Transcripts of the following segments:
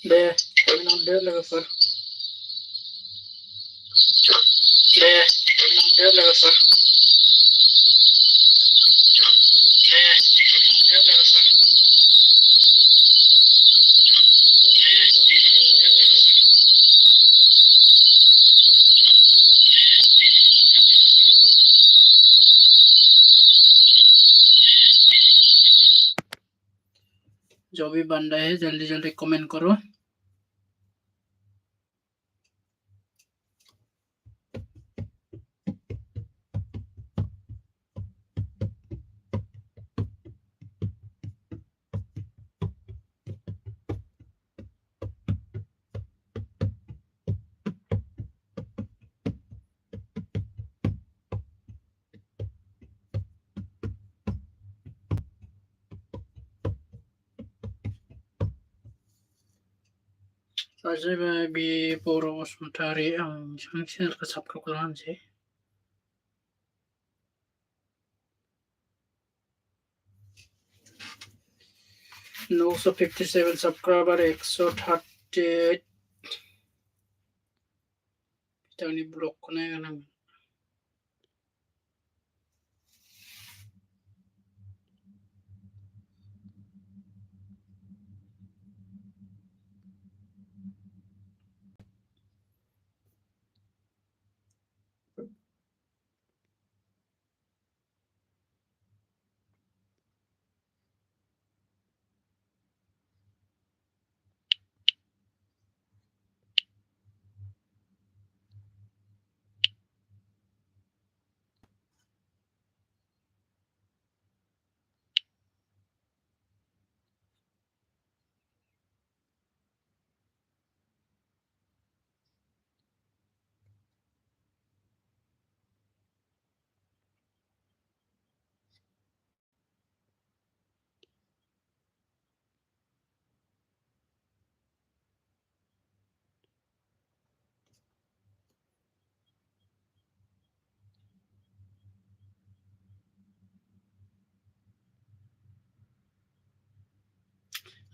दे comment हरदो लोगोफोर दे comment हरदो लोगोफोर दे कमेन्ट हरदो लोगोफोर जो भी बन रहा है जल्दी जल्दी कमेंट करो सासे बे बर' बसुमतारी आं बिथांनि चेनेलखौ साबस्क्राइब खालामनोसै नौशो 57 सब्सक्राइबार 138 बिथांनि ब्लगखौ नायगोन आं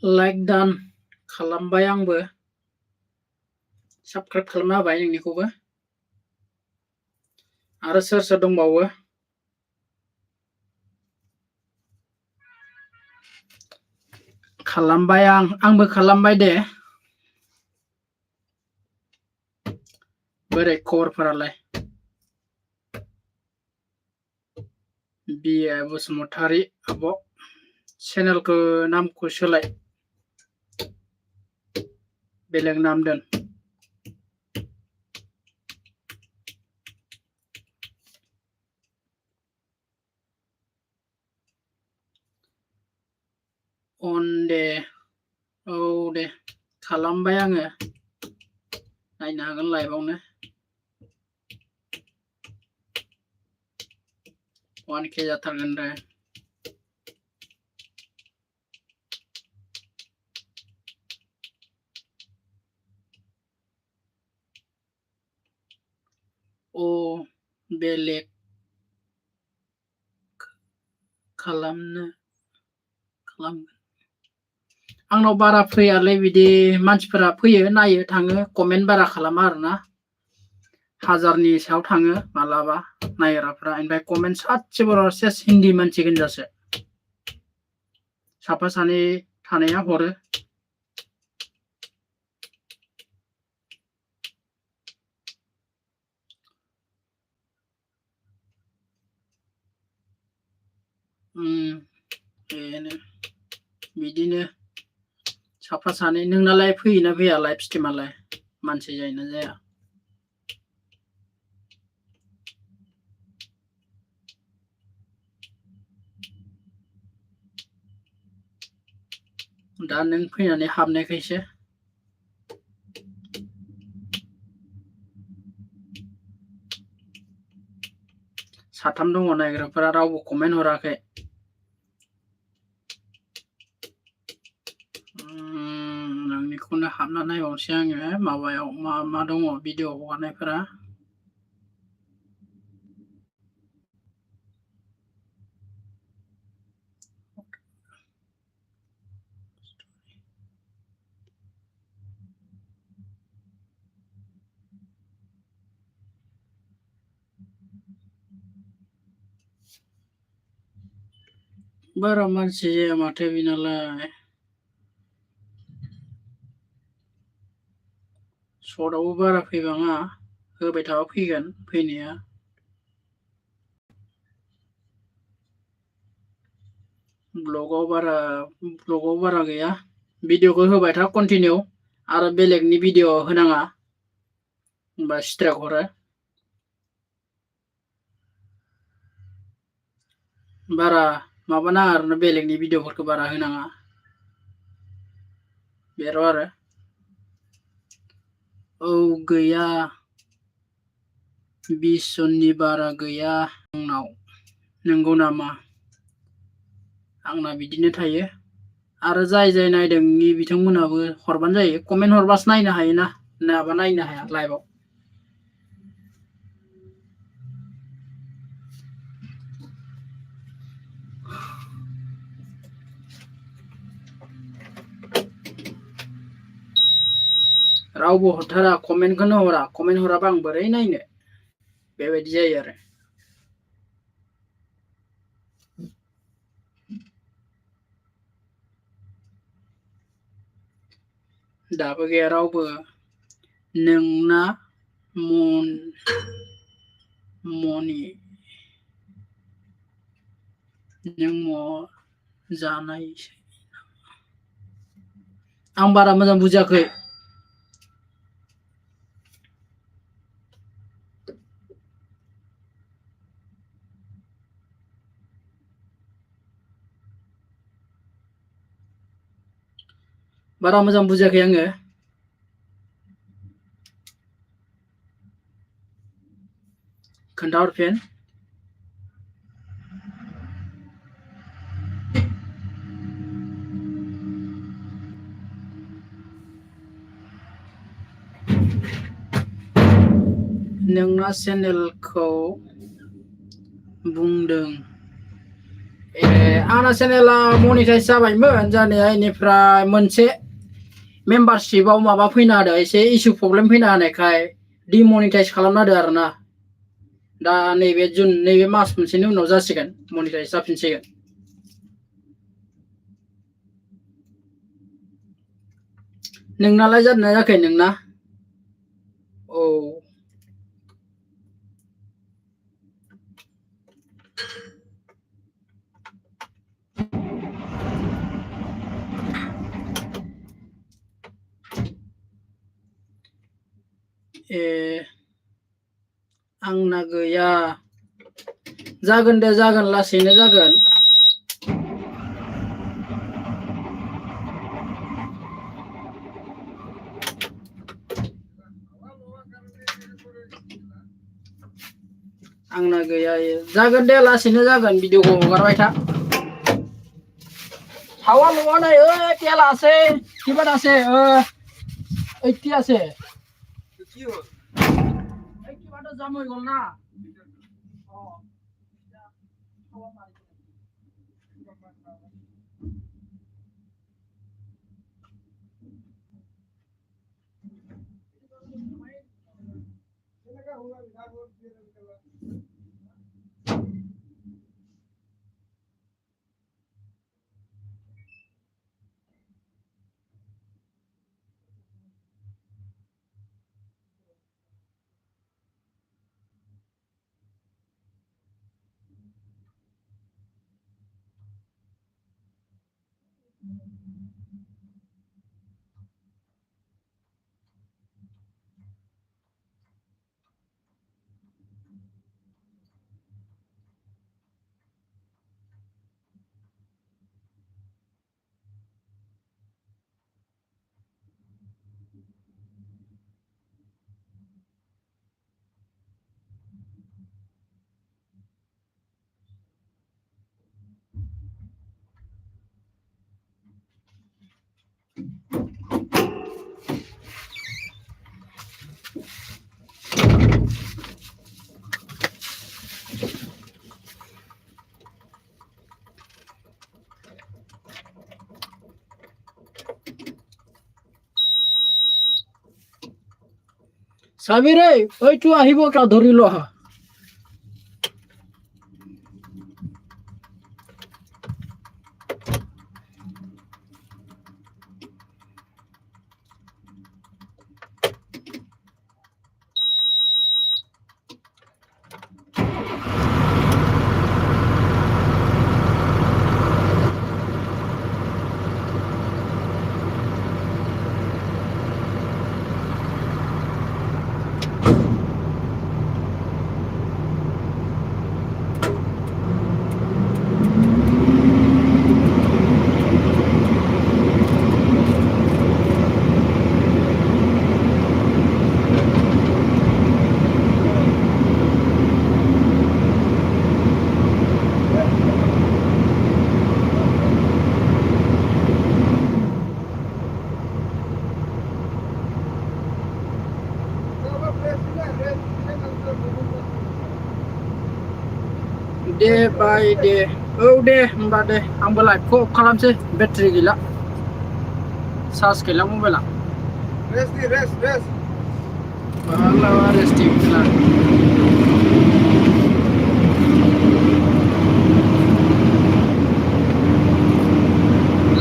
लाइक डान खालामबाय आंबो साबस्क्राइब खालामना होबाय नोंनिखौबो आरो सोर सोर दंबावो खालामबाय आंबो खालामबाय दे बोरै खबरफोरालाय बिए बसुमतारी आब' चेनेलखौ नामखौ सोलाय बेलेग नाम दोन अन दे औ दे खालामबाय आङो नायनो हागोन लाइभआवनो 1K जाथारगोन दे अ बेलेग खालामगोन आंनाव बारा फैयालै बिदि मानसिफोरा फैयो नायो थाङो कमेन्ट बारा खालामा आरोना 1000नि सायाव थाङो मालाबा नायग्राफ्रा ओमफ्राय कमेन्ट सासेबो सेस हिन्दी मानसि गोनजासो साफा सानै थानाया हरो बेनो बिदिनो साफा सानै नोंनालाय फैयोना फैया लाइभ स्ट्रिमालाय मानसि जायोना जाया दा नों फैनानै हाबनायखायसो साथाम दङ नायग्राफोरा रावबो कमेन्ट हराखै नोंनिखौनो हाबना नायबावनोसै आङो माबायाव मा दङ भिडिअ हगारनायफोरा बारा मानसि जाया माथो बिनालाय सर्टआवबो बारा फैबाङा होबाय थाबा फैगोन फैनाया ब्लगाव बारा गैया भिडिअखौ होबाय था कन्टिनिउ आरो बेलेगनि भिडिअ होनाङा होमबा स्ट्राइक हरो बारा माबा नाङा आरोना बेलेगनि भिडिअफोरखौ बारा होनाङा बेल' आरो औ गैया 20 जननि बारा गैया आंनाव नंगौ नामा आंना बिदिनो थायो आरो जाय नायदों बिथांमोनाबो हरबानो जायो कमेन्ट हरबासो नायनो हायोना नङाबा नायनो हाया लाइभआव रावबो हरथारा कमेन्टखौनो हरा कमेन्ट हराबा आं बोरै नायनो बेबायदि जायो आरो दाबो गैया रावबो नोंना मनि नों जानायसै आं बारा मोजां बुजियाखै बारा मोजां बुजियाखै आङो खोन्थाहरफिन नोंना चेनेलखौ बुंदों आंना चेनेला मनिटाइज जाबायमोन जानाया इनिफ्राय मोनसे मेम्बारशिपआव माबा फैना होदो एसे इसु प्रब्लेम फैना होनायखाय डिमनिटाइज खालामना होदो आरोना दा नैबे मास मोनसेनि उनाव जासिगोन मनिटाइज जाफिनसिगोन नोंनालाय जादोंना जायाखै नोंना औ आंना गैया जागोन दे जागोन लासैनो जागोन आंना गैया जागोन दे लासैनो जागोन भिडिअखौ हगारबाय था हावा नङा नै तेल আছে কিবা আছে এইটি আছে কি হল এই কিবাটা জাম হৈ গল না চাবি ৰে ঐটো আহিব ধৰি ল दे बाय दे औ दे होमबा दे आंबो लाइभखौ अफ खालामसै बेटारि गैला चार्ज गैला मबाइला रेस्ट बाला रेस्ट गैला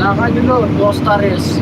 लागायदोल' 10टा रेस्ट